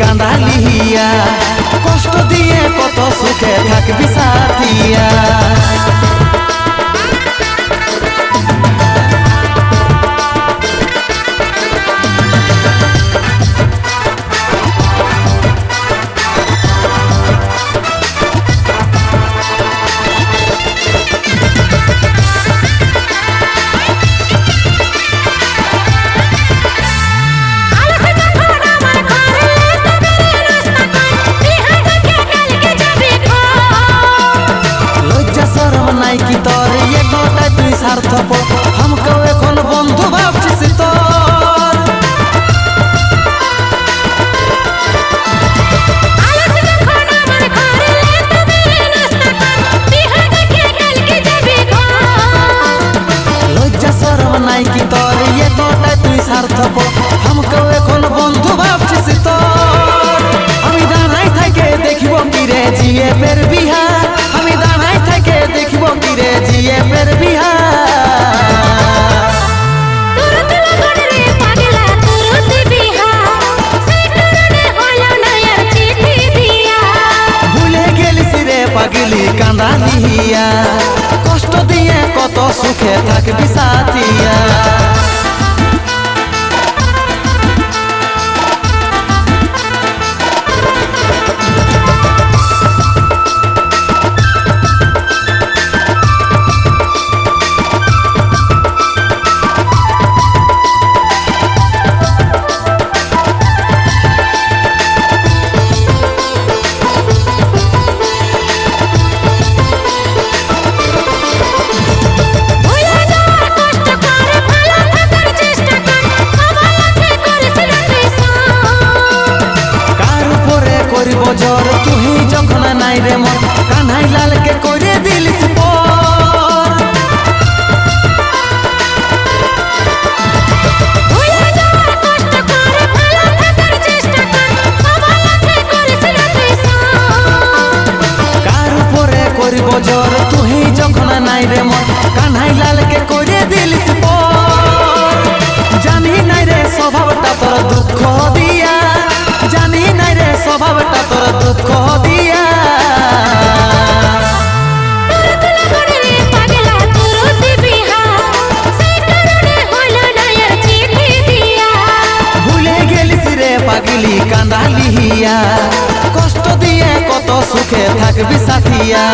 কাঁদালিয়া কষ্ট দিয়ে কত সুখে থাকবি সাথিয়া কি তোর এ গোটা তুই স্বার্থপর हमको এখন বন্ধু ভাবছিস তোর লজ্জা শরম নাই কি তোর এ গোটা তুই স্বার্থপর हमको এখন বন্ধু ভাবছিস তোর আমি দাঁড়াই থেকে দেখিব কি রে জিয়ে ফের বিহার আমি দাঁড়াই থেকে দেখিব কি রে জিয়ে ফের বিহার ভুলে গেলিস রে পাগলি কাঁদালিয়া কষ্ট দিয়ে কত সুখে থাকবি সাথিয়া বজর তুই যখন নাই রে মন কান্হাই লালকে করে দিলিস পর কার উপরে করিব জোর তুই যখন নাই রে মন কান্হাই লালকে করে দিলিস পর জানি নাই রে স্বভাবটা তোর দুঃখ দিয়া জানি নাই রে স্বভাবটা তোর দুঃখ দিয়া ভুলে গেলিস রে পাগলি কাঁদালিয়া কষ্ট দিয়ে কত সুখে থাকবি সাথিয়া।